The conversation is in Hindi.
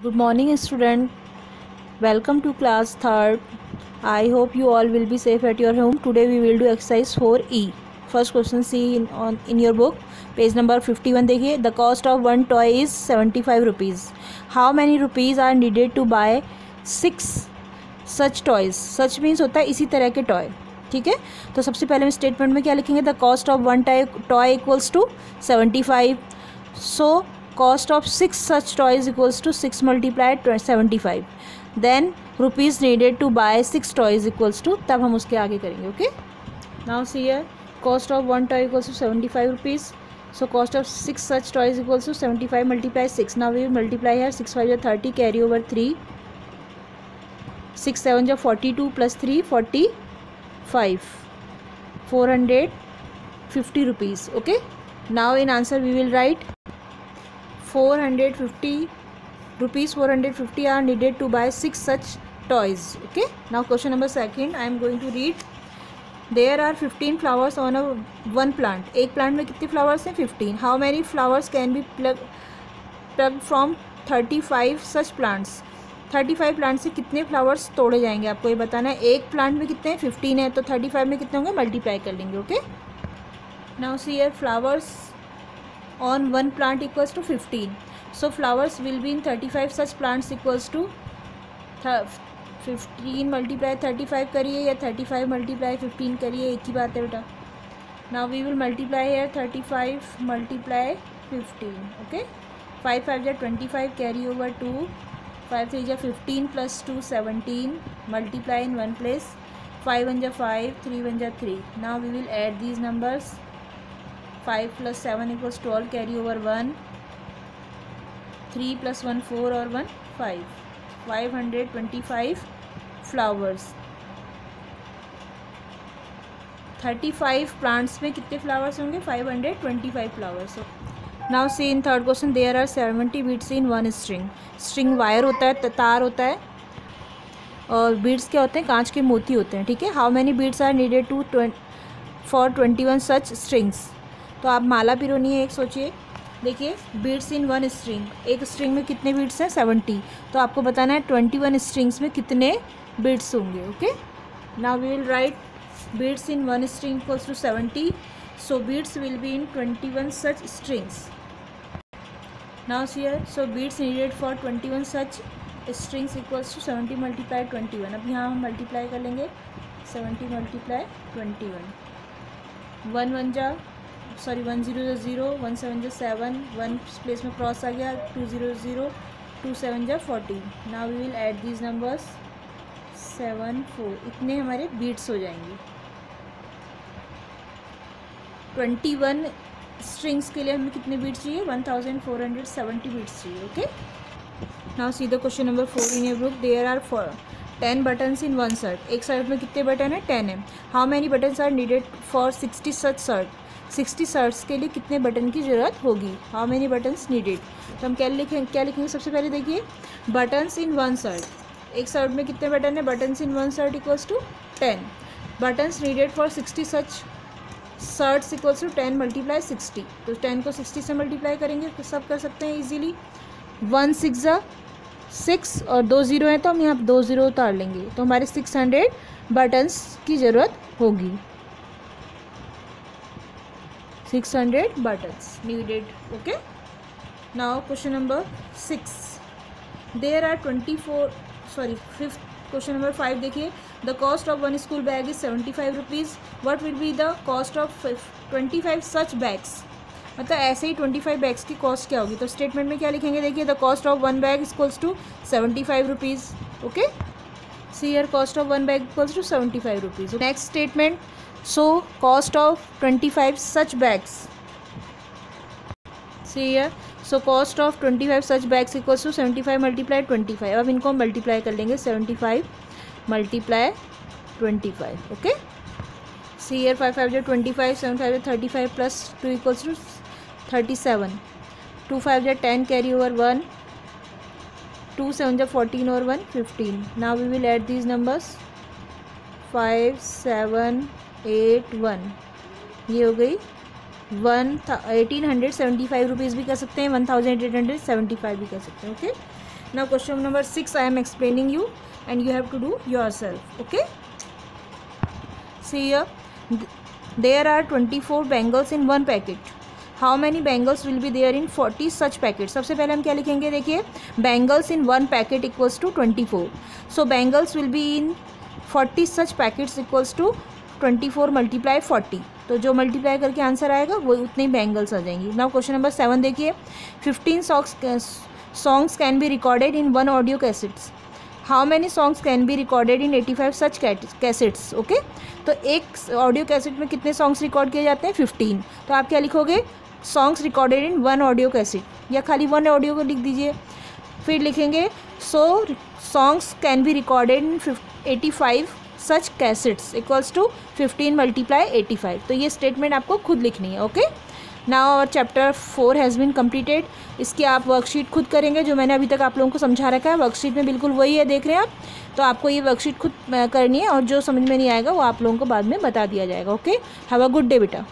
Good morning, student. Welcome to class third. I hope you all will be safe at your home. Today we will do exercise 4E. First question see in your book, page number 51. देखिए, the cost of one toy is 75 rupees. How many rupees are needed to buy 6 such toys? Such means होता है इसी तरह के टॉय. ठीक है, तो सबसे पहले हम स्टेटमेंट में क्या लिखेंगे? The cost of one toy equals to 75. So cost of 6 such toys equals to 6 multiplied 75. Then rupees needed to buy 6 toys equals to, तब हम उसके आगे करेंगे. Okay, now see here, cost of one toy equals to 75 rupees. So cost of 6 such toys equals to 75 multiply 6. Now we will multiply here. 6 5 is 30, carry over 3. 6 7 is 42 plus 3 45. 450 rupees. Okay, now in answer we will write 450 rupees. 450 are needed to buy 6 such toys. Okay, now question number second I am going to read. There are 15 flowers on one plant. एक plant में कितने flowers हैं? 15. How many flowers can be plucked from 35 such plants? 35 plant से कितने फ्लावर्स तोड़े जाएंगे आपको ये बताना है. एक प्लांट में कितने हैं? 15 है, तो 35 में कितने होंगे? मल्टीप्लाई कर लेंगे. Okay, now see here, flowers on one plant equals to 15. So flowers will be in 35 such plants equals to 15 multiply 35 करिए या 35 multiply 15 करिए, एक ही बात है बेटा. Now we will multiply here 35 multiply 15. Okay, 5 5 is 25, carry over 2. 5 3 is 15 plus 2 17, multiply in one place. 5 1 is 5, 3 1 is 3. Now we will add these numbers. 5 plus 7 equals 12, carry over 1. 3 plus 1 4 और 1 5. 525 flowers. 35 plants में कितने flowers होंगे? 525 flowers. Now see in third question, there are 70 beads in one string. String wire होता है, तार होता है, और beads क्या होते हैं? कांच के मोती होते हैं. ठीक है, how many beads are needed for 21 such strings? तो आप माला पिरोनी है एक, सोचिए. देखिए, बीड्स इन वन स्ट्रिंग, एक स्ट्रिंग में कितने बीड्स हैं? 70. तो आपको बताना है 21 स्ट्रिंग्स में कितने बीड्स होंगे. Okay, now we will write beads in one string equals to 70. So beads will be in 21 such strings. Now here, so beads needed for 21 such strings equals to 70 multiply 21. अब यहाँ हम मल्टीप्लाई कर लेंगे. 70 मल्टीप्लाई 21. 1 1 जा 1 0 0, 1 7 जा 7, 1 प्लेस में क्रॉस आ गया. 2 0 0, 2 7 जा 14. Now we will add these numbers. 7 4, इतने हमारे बीट्स हो जाएंगे. 21 स्ट्रिंग्स के लिए हमें कितने बीट्स चाहिए? 1470 बीट्स चाहिए. Okay, now see the question number 4 in your book. There are 10 buttons in one shirt. एक शर्ट में कितने बटन है? 10 है. How many buttons are needed for 60 such shirt? 60 shirts के लिए कितने बटन की ज़रूरत होगी? How many buttons needed. तो हम क्या लिखेंगे? सबसे पहले देखिए, बटन्स इन वन शर्ट. एक शर्ट में कितने बटन है? Buttons in one shirt equals to 10. Buttons needed for 60 such shirts equals to 10 multiply 60. तो 10 को 60 से मल्टीप्लाई करेंगे तो सब कर सकते हैं ईजिली. 1 6 6 और 2 0 हैं, तो हम यहाँ 2 0 उतार लेंगे. तो हमारे 600 बटन्स की ज़रूरत होगी. 600 buttons needed. Okay, now question number 6. There are 5th question number 5. देखिए, the cost of one school bag is 75 rupees. What will be the cost of 25 such bags? मतलब ऐसे ही 25 बैग्स की कॉस्ट क्या होगी? तो स्टेटमेंट में क्या लिखेंगे? देखिए, the cost of one bag equals to 75 rupees. Okay, see here, cost of one bag equals to 75 rupees. Next statement, so cost of 25 such bags. See here, so cost of 25 such bags equals to 75 multiply 25. अब इनको हम मल्टीप्लाई कर लेंगे. 75 multiply 25. Okay, see here, 5 5 is 25, 7 5 is 35 plus 2 equals to 37. 2 5 is 10, carry over 1. 2 7 is 14 और 1 15. Now we will add these numbers. 5 7 8 1, ये हो गई 1875 रुपीज़ भी कर सकते हैं, 1875 भी कर सकते हैं. Okay, Now question number 6 I am explaining you and you have to do yourself. Okay, see here, there are 24 bangles in one packet. How many bangles will be there in 40 such packets? सबसे पहले हम क्या लिखेंगे, देखिए bangles in one packet equals to 24. So bangles will be in 40 such packets equals to 24 multiply 40. तो जो मल्टीप्लाई करके आंसर आएगा वो उतने बैंगल्स आ जाएंगी. नाउ क्वेश्चन नंबर 7 देखिए, 15 songs can be recorded in one audio cassettes. How many songs can be recorded in 85 such cassettes. Okay, तो एक ऑडियो कैसेट में कितने सॉन्ग्स रिकॉर्ड किए जाते हैं, 15. तो आप क्या लिखोगे, songs recorded in one audio cassette, या खाली वन ऑडियो को लिख दीजिए. फिर लिखेंगे so songs can be recorded in 85 such cassettes equals to 15 multiply 85. तो ये स्टेटमेंट आपको खुद लिखनी है. Okay, now our chapter 4 has been completed. इसकी आप वर्कशीट खुद करेंगे, जो मैंने अभी तक आप लोगों को समझा रखा है वर्कशीट में बिल्कुल वही है, देख रहे हैं आप. तो आपको ये वर्कशीट खुद करनी है और जो समझ में नहीं आएगा वो आप लोगों को बाद में बता दिया जाएगा. Okay, have a good day बेटा.